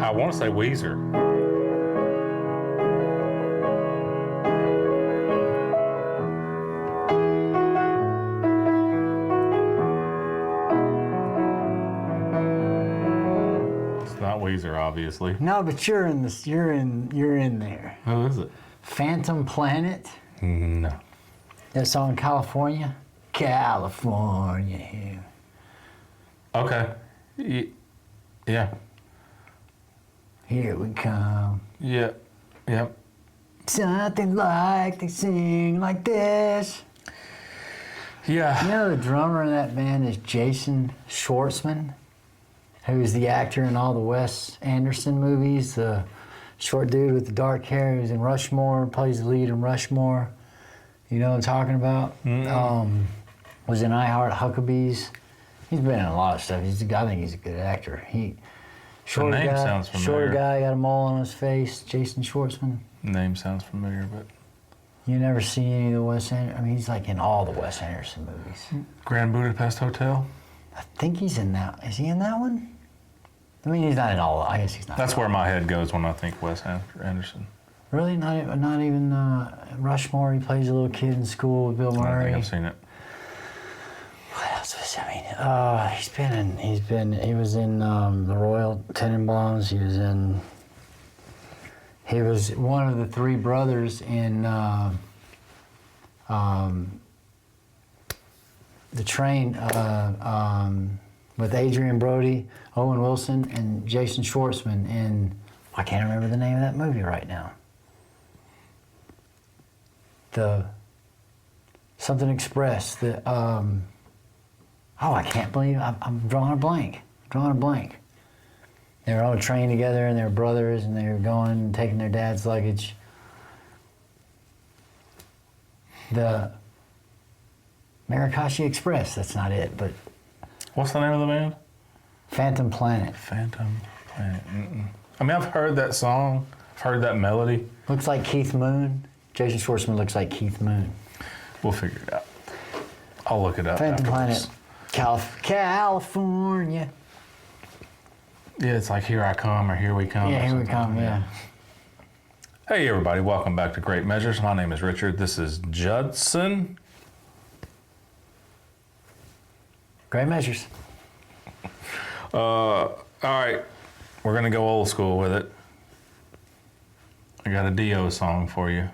I want to say Weezer. It's not Weezer, obviously. No, but you're in this. You're in there. Who is it? Phantom Planet. No. That song California. California. Okay. Yeah. Here we come. Yeah. Yep. Something like they sing like this. Yeah. You know the drummer in that band is Jason Schwartzman, who's the actor in all the Wes Anderson movies. The short dude with the dark hair who's in Rushmore, plays the lead in Rushmore. You know what I'm talking about? Was in I Heart Huckabees. He's been in a lot of stuff. I think he's a good actor. Shorter name guy, sounds familiar. Shorter guy, got a mole on his face. Jason Schwartzman. Name sounds familiar, but You never see any of the Wes Anderson? I mean, he's like in all the Wes Anderson movies. Grand Budapest Hotel. I think he's in that. Is he in that one? I mean, he's not in all. I guess he's not. That's where my head goes when I think Wes Anderson. Really? Not even Rushmore. He plays a little kid in school with Bill I don't Murray. think I've seen it. What else was I mean? He was in the Royal Tenenbaums. He was one of the three brothers in The Train with Adrian Brody, Owen Wilson, and Jason Schwartzman in, I can't remember the name of that movie right now. The Something Express. I can't believe I'm drawing a blank. They were on a train together and they were brothers and they were going and taking their dad's luggage. The Marrakesh Express, that's not it, but... What's the name of the band? Phantom Planet. Phantom Planet. I mean, I've heard that song. I've heard that melody. Looks like Keith Moon. Jason Schwartzman looks like Keith Moon. We'll figure it out. I'll look it up. Phantom afterwards. Planet. California. Yeah, it's like Here I Come or Here We Come. Yeah, or here we something. come, yeah. Hey, everybody. Welcome back to Great Measures. My name is Richard. This is Judson. Great measures. All right. We're going to go old school with it. I got a Dio song for you.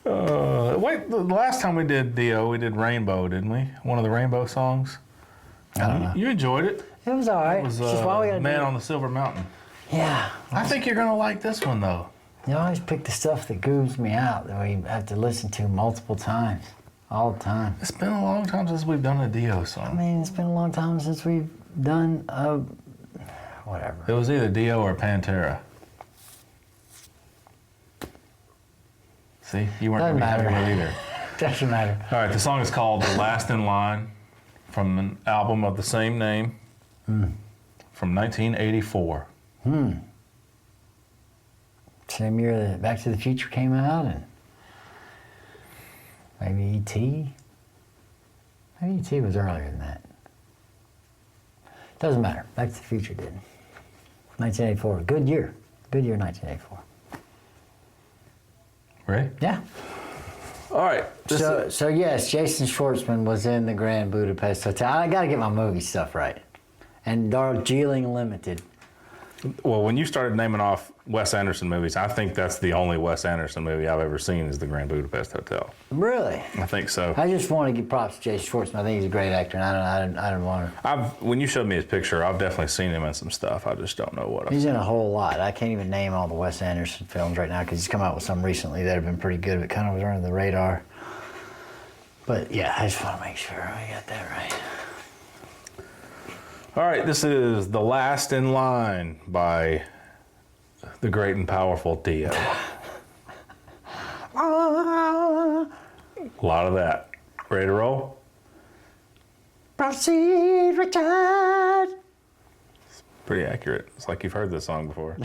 Wait, the last time we did Dio, we did Rainbow, didn't we? One of the Rainbow songs. I don't know. You enjoyed it. It was all right. It was It's just why we gotta Man do it. on the Silver Mountain. Yeah. I think you're going to like this one, though. You always pick the stuff that goobs me out that we have to listen to multiple times. All the time. It's been a long time since we've done a Dio I song. mean, it's been a long time since we've done whatever. It was either Dio or Pantera. See, you weren't Doesn't going to be happy matter. with either. Doesn't matter. All right, the song is called The Last in Line from an album of the same name from 1984. Same year that Back to the Future came out, and maybe E.T. Maybe E.T. was earlier than that. Doesn't matter. Back to the Future did. 1984. Good year. Good year, 1984. Ready? Yeah. All right. So yes, Jason Schwartzman was in the Grand Budapest Hotel. I got to get my movie stuff right. And Darjeeling Limited. Well, when you started naming off Wes Anderson movies, I think that's the only Wes Anderson movie I've ever seen is the Grand Budapest Hotel. Really? I think so. I just want to give props to Jason Schwartzman. I think he's a great actor, and I don't want to. When you showed me his picture, I've definitely seen him in some stuff. I just don't know what. He's in a whole lot. I can't even name all the Wes Anderson films right now because he's come out with some recently that have been pretty good, but kind of was under the radar. But yeah, I just want to make sure I got that right. All right, this is The Last in Line by the great and powerful Dio. A lot of that. Ready to roll? Proceed, Richard. It's pretty accurate. It's like you've heard this song before.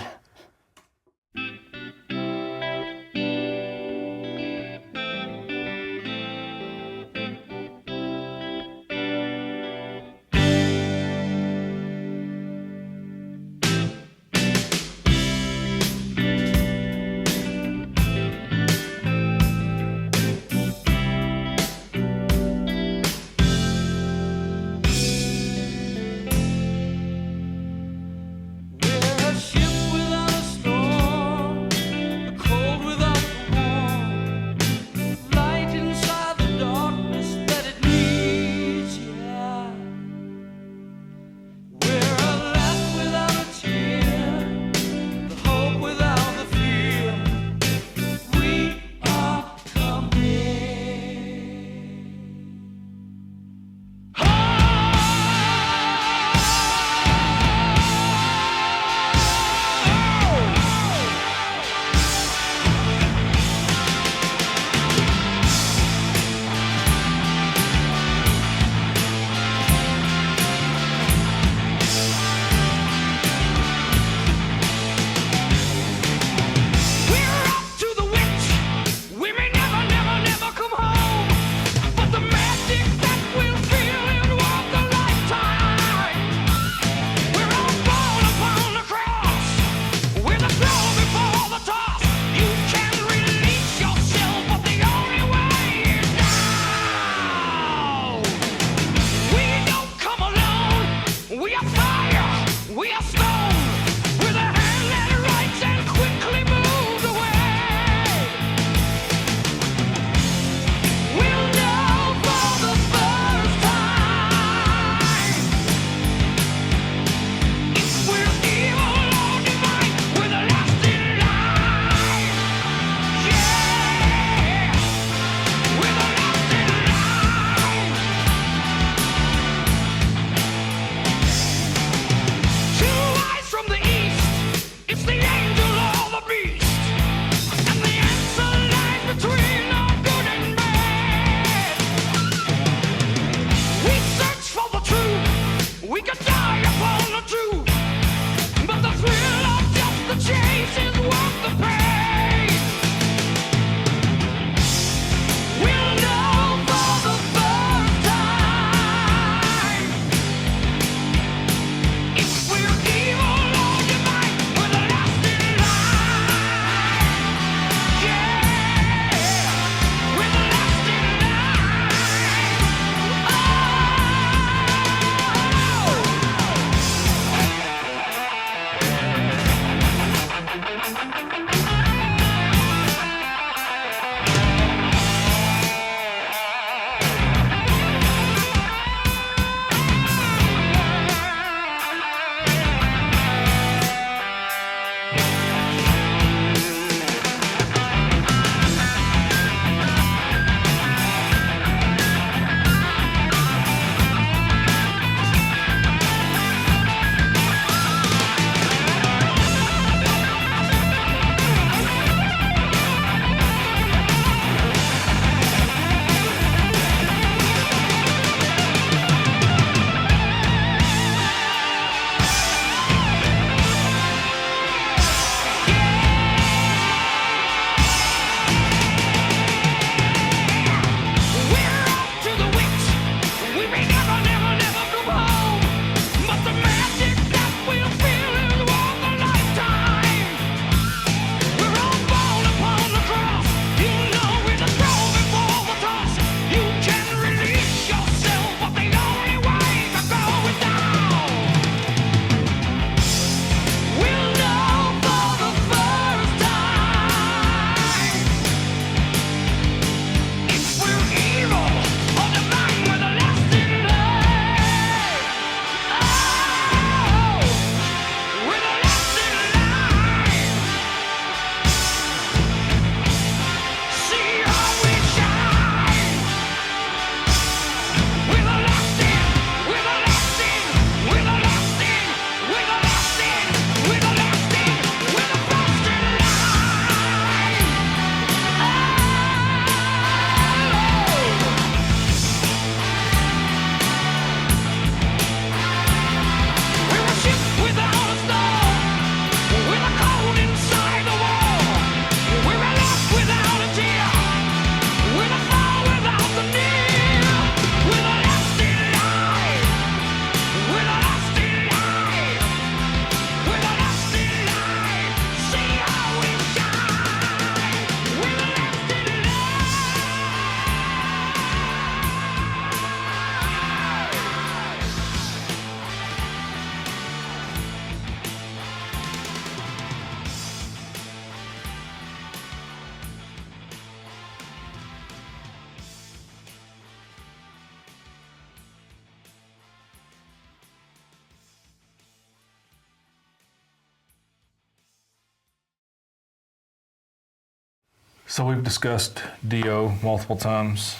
So we've discussed Dio multiple times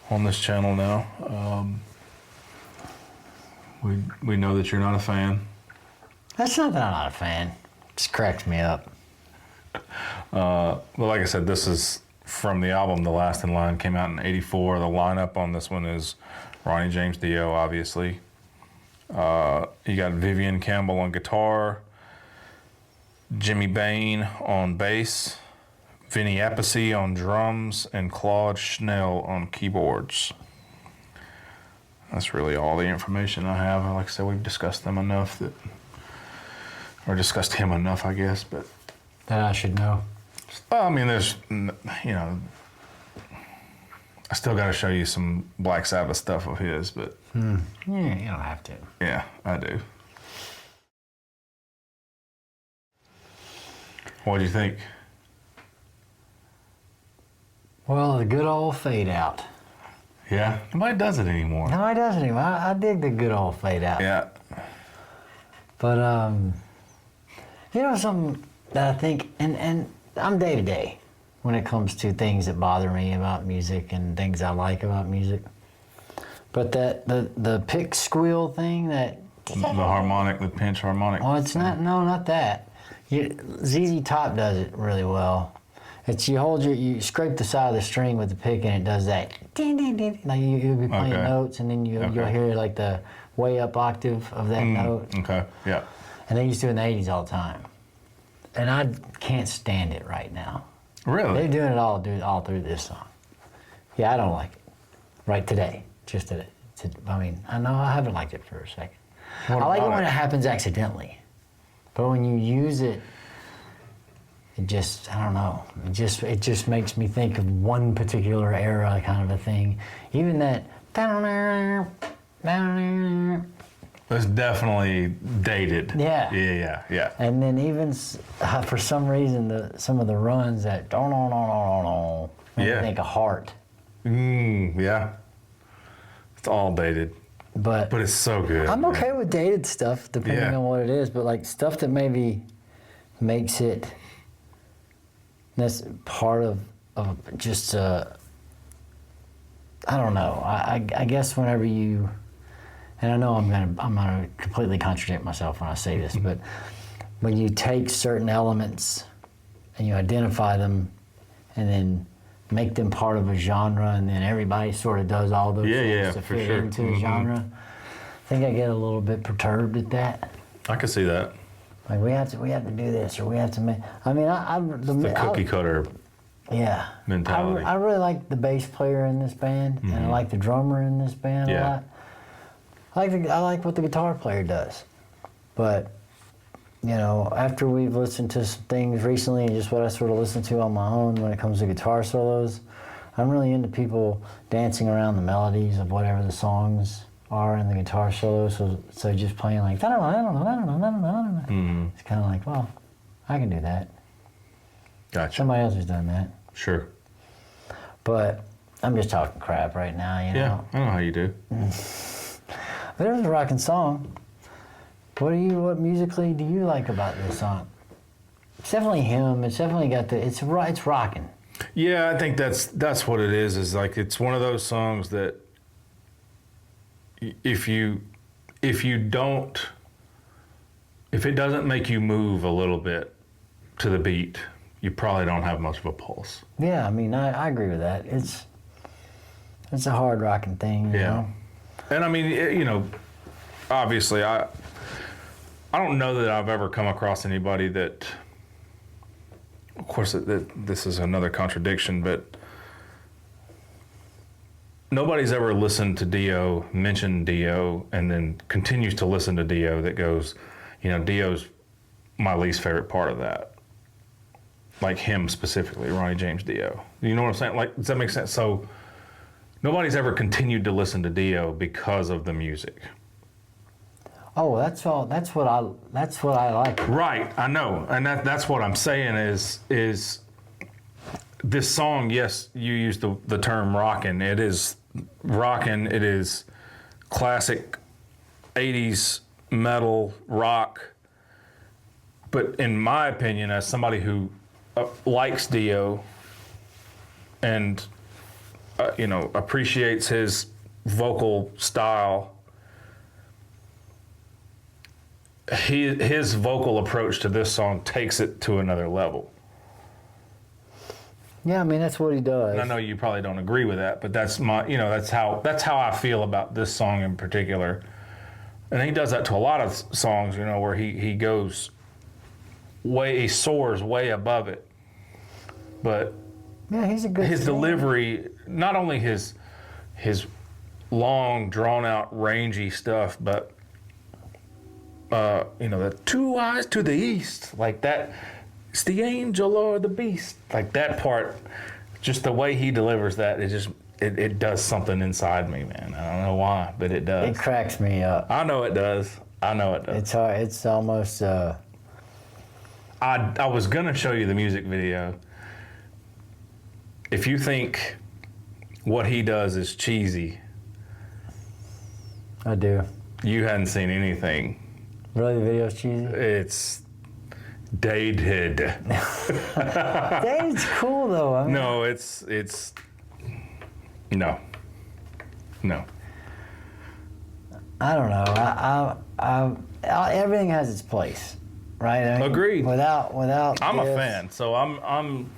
on this channel now. We know that you're not a fan. That's not that I'm not a fan. Just cracks me up. Well, like I said, this is from the album The Last in Line, came out in '84. The lineup on this one is Ronnie James Dio, obviously. You got Vivian Campbell on guitar, Jimmy Bain on bass, Vinny Appice on drums, and Claude Schnell on keyboards. That's really all the information I have. Like I said, we've discussed them enough or discussed him enough, I guess. But That I should know. I mean, there's, I still got to show you some Black Sabbath stuff of his, but Yeah, you don't have to. yeah, I do. What do you think? Well, the good old fade out. Yeah, nobody does it anymore. No, I doesn't even. I dig the good old fade out. Yeah. But something that I think, and I'm day to day when it comes to things that bother me about music and things I like about music. But that the pick squeal thing, that The harmonic, the pinch harmonic. well, it's not. No, not that. ZZ Top does it really well. It's you scrape the side of the string with the pick and it does that. Ding, ding, ding. Like you'll be playing notes and then you'll hear like the way up octave of that note. Okay, yeah. And they used to in the 80s all the time. And I can't stand it right now. Really? They're doing it all through this song. Yeah, I don't like it. Right today. Just today. I mean, I know I haven't liked it for a second. I like it when it happens accidentally. But when you use it, it just, I don't know. It just makes me think of one particular era kind of a thing. Even that. It's definitely dated. Yeah. Yeah. And then even for some reason, some of the runs that make me think of Heart. Yeah. It's all dated. But it's so good. I'm okay with dated stuff depending on what it is, but like stuff that maybe makes it that's part of just I don't know. I guess whenever you, and I know I'm gonna completely contradict myself when I say this, but when you take certain elements and you identify them and then make them part of a genre and then everybody sort of does all those things to fit into the genre, I think I get a little bit perturbed at that. I can see that. Like we have to do this or we have to make. I mean, The cookie cutter mentality. I really like the bass player in this band, and I like the drummer in this band a lot. I like what the guitar player does, but after we've listened to some things recently and just what I sort of listen to on my own when it comes to guitar solos, I'm really into people dancing around the melodies of whatever the songs are in the guitar solo. So just playing like it's kind of like, well, I can do that. Gotcha. Somebody else has done that. Sure. But I'm just talking crap right now, Yeah, I know how you do. There's a rocking song. What musically do you like about this song? It's definitely him. It's definitely got it's rocking. Yeah, I think that's what it is like it's one of those songs that if it doesn't make you move a little bit to the beat, you probably don't have much of a pulse. Yeah, I mean, I agree with that. It's a hard rocking thing, you know? And I mean, obviously I don't know that I've ever come across anybody that, of course, this is another contradiction, but nobody's ever listened to Dio, mentioned Dio, and then continues to listen to Dio that goes, Dio's my least favorite part of that. Like him specifically, Ronnie James Dio. You know what I'm saying? Like, does that make sense? So nobody's ever continued to listen to Dio because of the music. Oh, that's what I like. Right, I know, and that's what I'm saying is this song. Yes, you use the term rockin'. It is rockin'. It is classic '80s metal rock. But in my opinion, as somebody who likes Dio and appreciates his vocal style, his vocal approach to this song takes it to another level. Yeah, I mean, that's what he does. And I know you probably don't agree with that, but that's that's how I feel about this song in particular. And he does that to a lot of songs, where he goes he soars way above it. But yeah, he's a good his singer. delivery, not only his long, drawn out, rangy stuff, but the two eyes to the east, like that. It's the angel or the beast, like that part. Just the way he delivers that, it does something inside me, man. I don't know why, but it does. It cracks me up. I know it does. It's hard. It's almost. I was gonna show you the music video. If you think what he does is cheesy, I do. you hadn't seen anything. Really, the video's cheesy? It's dated. David's cool though. I mean, No, it's no. I don't know. Everything has its place, right? I mean, Agreed. Without. I'm a this- fan, so I'm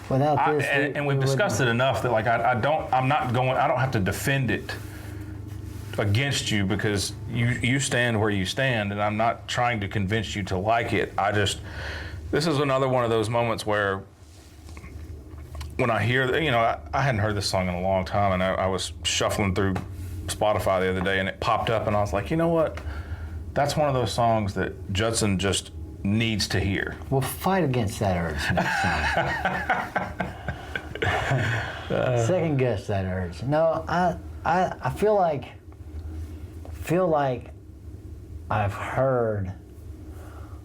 Without this, and we've discussed it enough that I don't have to defend it against you, because you stand where you stand, and I'm not trying to convince you to like it. This is another one of those moments where when I hear, I hadn't heard this song in a long time, and I was shuffling through Spotify the other day, and it popped up, and I was like, you know what? That's one of those songs that Judson just needs to hear. We'll fight against that urge next time. Second guess that urge. No, I feel like I've heard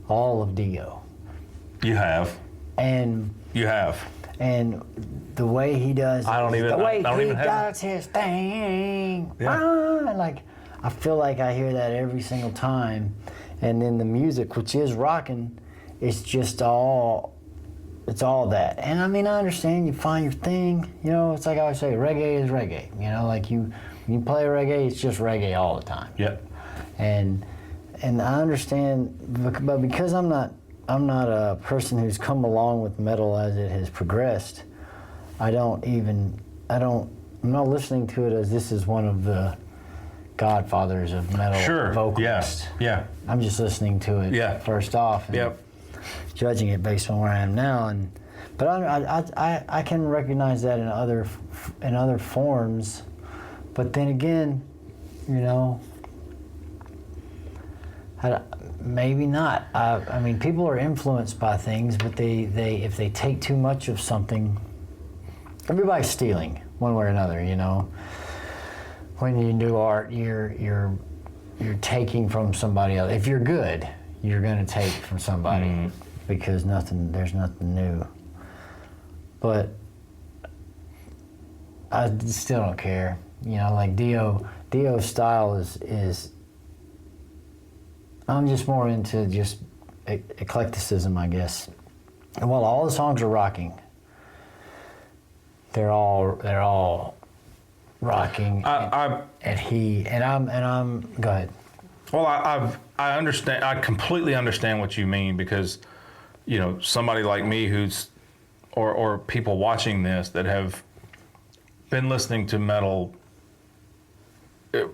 all of Dio. You have. And the way he does I don't even have does his thing. Yeah. Like, I feel like I hear that every single time. And then the music, which is rocking, it's just it's all that. And I mean, I understand you find your thing. It's like I always say, reggae is reggae. Like when you play reggae, it's just reggae all the time. Yep. And I understand, but because I'm not a person who's come along with metal as it has progressed, I'm not listening to it as this is one of the godfathers of metal vocalists. Yeah. I'm just listening to it first off and judging it based on where I am now. But I can recognize that in other forms. But then again, maybe not. I mean, people are influenced by things, but if they take too much of something, everybody's stealing one way or another. When you do art, you're taking from somebody else. If you're good, you're going to take from somebody because there's nothing new. But I still don't care. Like Dio's style is I'm just more into just eclecticism, I guess. And while all the songs are rocking, they're all rocking. I'm go ahead. Well, I understand. I completely understand what you mean, because somebody like me or people watching this that have been listening to metal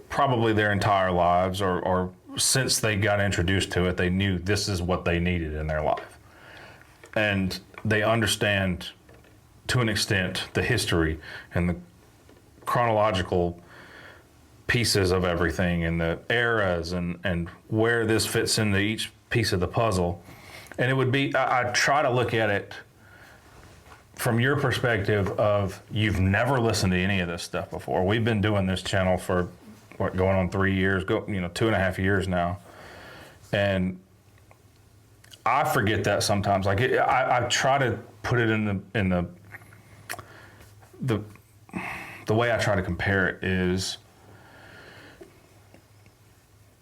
probably their entire lives, or since they got introduced to it, they knew this is what they needed in their life. And they understand, to an extent, the history and the chronological pieces of everything and the eras and where this fits into each piece of the puzzle. And it would be, I try to look at it from your perspective of, you've never listened to any of this stuff before. We've been doing this channel for going on 3 years, 2.5 years now. And I forget that sometimes. Like I try to put it in the way I try to compare it is,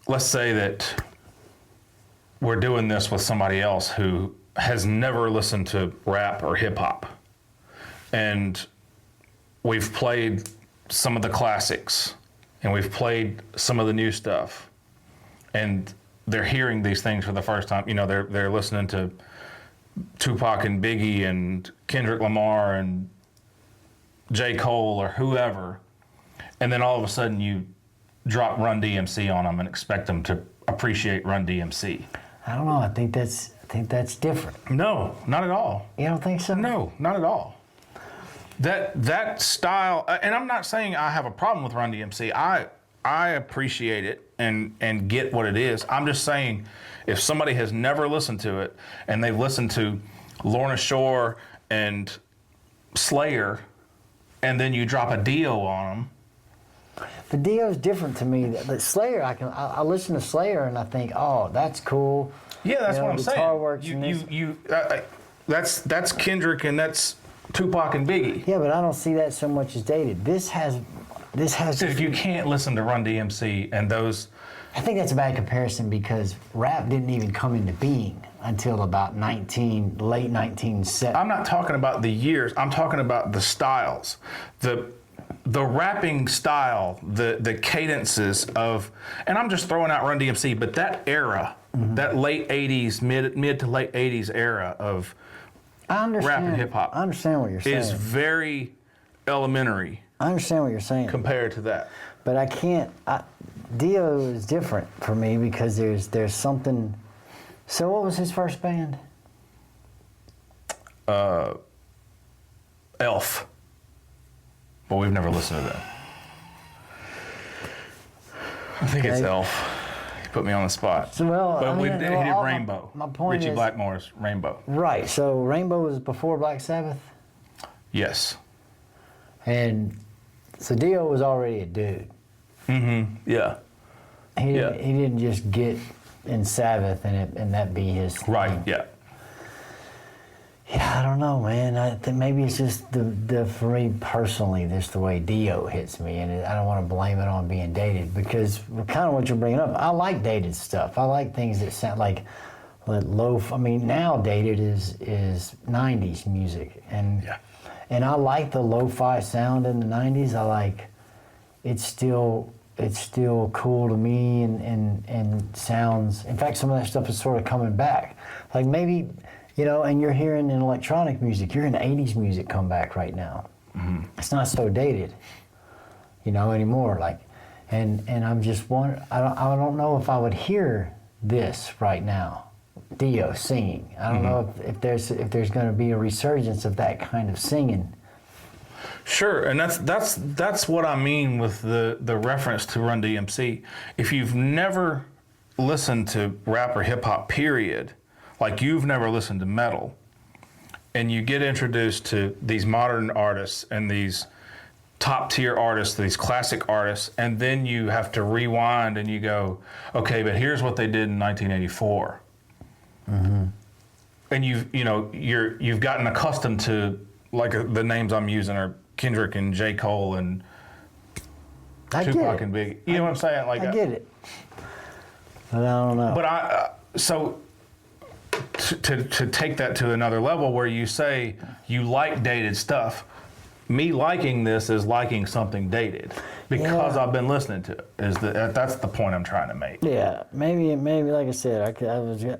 let's say that we're doing this with somebody else who has never listened to rap or hip hop. and we've played some of the classics, and we've played some of the new stuff, and they're hearing these things for the first time. You know, they're listening to Tupac and Biggie and Kendrick Lamar and J. Cole or whoever, and then all of a sudden you drop Run DMC on them and expect them to appreciate Run DMC. I don't know. I think that's different. No, not at all. You don't think so? No, not at all. That style, and I'm not saying I have a problem with Run DMC. I appreciate it and get what it is. I'm just saying, if somebody has never listened to it and they've listened to Lorna Shore and Slayer, and then you drop a Dio on them. The Dio's different to me. The Slayer, I listen to Slayer and I think, oh, that's cool. Yeah, that's what I'm saying. Guitar works in this. That's Kendrick and that's Tupac and Biggie. Yeah, but I don't see that so much as dated. This has. Dude, you can't listen to Run DMC and those. I think that's a bad comparison because rap didn't even come into being until about late 1970s. I'm not talking about the years. I'm talking about the styles, the rapping style, the cadences of, and I'm just throwing out Run DMC, but that era, that late '80s, mid to late '80s era of rap and hip hop, I understand what you're saying. Is very elementary. I understand what you're saying. Compared to that. But I can't. Dio is different for me because there's something. So what was his first band? Elf. But we've never listened to that. I think it's Elf. You put me on the spot. So, well, but he did Rainbow. My point Richie is, Blackmore's Rainbow. Right. So Rainbow was before Black Sabbath. Yes. And so Dio was already a dude. Mm-hmm. Yeah. He didn't just get in Sabbath and that be his thing. Right. Yeah. Yeah, I don't know, man. I think maybe it's just the for me personally, just the way Dio hits me, and I don't want to blame it on being dated because kind of what you're bringing up. I like dated stuff. I like things that sound like low. I mean, now dated is '90s music, and I like the lo-fi sound in the '90s. I like it's still cool to me and sounds. In fact, some of that stuff is sort of coming back. Like maybe. You know, and you're hearing in electronic music, you're hearing 80s music come back right now. Mm-hmm. It's not so dated, you know, anymore. Like, and I'm just wondering, I don't know if I would hear this right now, Dio singing. I don't know if there's going to be a resurgence of that kind of singing. Sure, and that's what I mean with the reference to Run DMC. If you've never listened to rap or hip hop, period. Like you've never listened to metal, and you get introduced to these modern artists and these top tier artists, these classic artists, and then you have to rewind and you go, okay, but here's what they did in 1984. Mm-hmm. And you've gotten accustomed to like the names I'm using are Kendrick and J. Cole and Tupac and Biggie. You know what I'm saying? Like I get it, but I don't know. But so. To take that to another level where you say you like dated stuff, me liking this is liking something dated because I've been listening to it. That's the point I'm trying to make. Yeah, maybe like I said,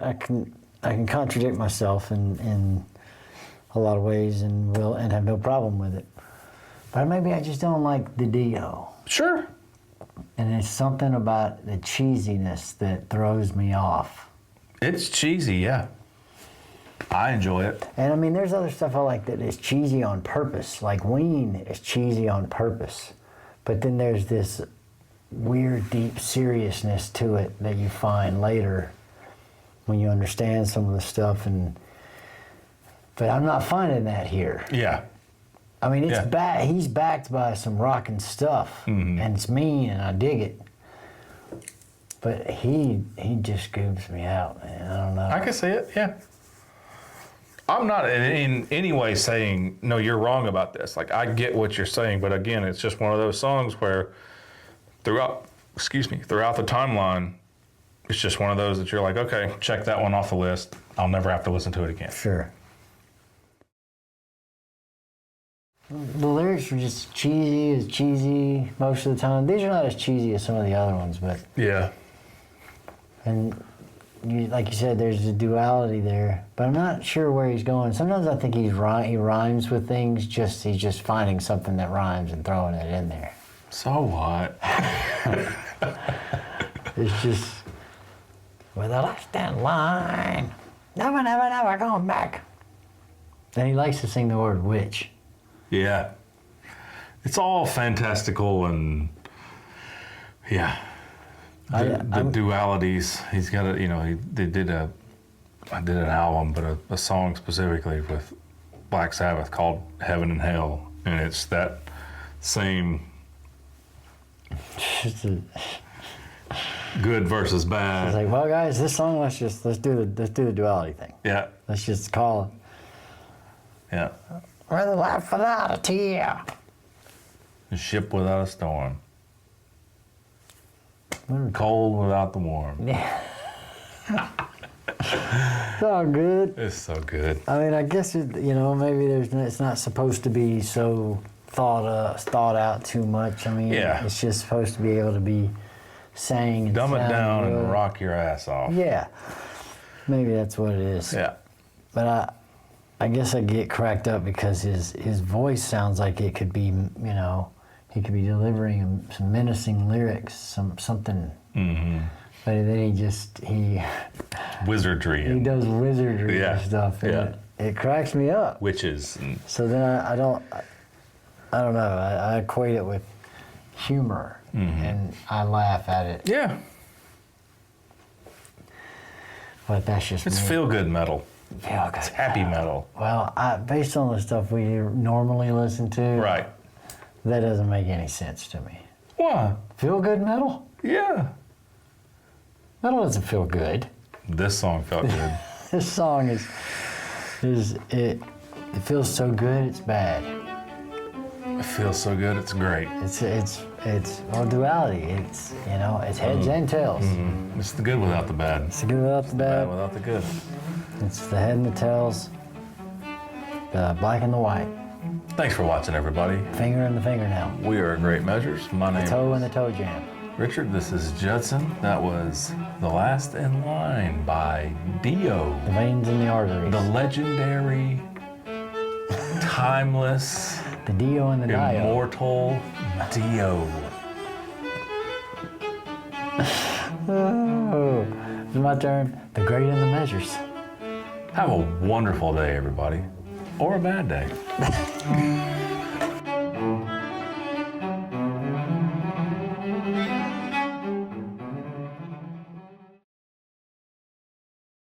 I can contradict myself in a lot of ways and have no problem with it. But maybe I just don't like the Dio. Sure. And it's something about the cheesiness that throws me off. It's cheesy, yeah. I enjoy it. And I mean, there's other stuff I like that is cheesy on purpose. Like Ween is cheesy on purpose. But then there's this weird, deep seriousness to it that you find later when you understand some of the stuff. But I'm not finding that here. Yeah. I mean, he's backed by some rockin' stuff, and it's mean, and I dig it. But he just scoops me out, man. I don't know. I can see it, yeah. I'm not in any way saying, no, you're wrong about this. Like, I get what you're saying, but again, it's just one of those songs where throughout the timeline, it's just one of those that you're like, okay, check that one off the list. I'll never have to listen to it again. Sure. The lyrics were just cheesy most of the time. These are not as cheesy as some of the other ones, but Yeah. and like you said, there's a duality there. But I'm not sure where he's going. Sometimes I think he rhymes with things. He's just finding something that rhymes and throwing it in there. So what? It's just with a left hand line, never going back. Then he likes to sing the word witch. Yeah. It's all fantastical and yeah. The dualities. He's got a, I did an album, but a song specifically with Black Sabbath called Heaven and Hell. And it's that same good versus bad. It's like, well, guys, this song, let's do the duality thing. Yeah. Let's just call it. Yeah. We're the life without a tear. A ship without a storm. Cold without the warm. Yeah. It's all good. It's so good. I mean, I guess maybe it's not supposed to be so thought out too much. I mean, Yeah. it's just supposed to be able to be sang and Dumb it sound down good. and rock your ass off. Yeah, maybe that's what it is. Yeah. But I guess I get cracked up because his voice sounds like it could be, he could be delivering some menacing lyrics, something. Mm-hmm. But then he Wizardry he and does wizardry and stuff. And it cracks me up. witches. And So then I don't know. I equate it with humor, and I laugh at it. yeah. But that's just It's me. feel-good metal. Feel good. It's happy metal. Well, based on the stuff we normally listen to, Right. that doesn't make any sense to me. Why? Feel good metal? Yeah. Metal doesn't feel good. This song felt good. This song it feels so good it's bad. It feels so good, it's great. It's duality. It's it's heads and tails. It's the good without the bad. It's the good without the Bad bad. without the good. It's the head and the tails. The black and the white. Thanks for watching, everybody. Finger and the fingernail. We are Great Measures. My name Toe is and the toe jam. Richard. This is Judson. That was The Last in Line by Dio. The veins and the arteries. The legendary, timeless, The Dio and the Dio. immortal Dio. Oh, it's my turn. The great and the measures. Have a wonderful day, everybody. Or a bad day.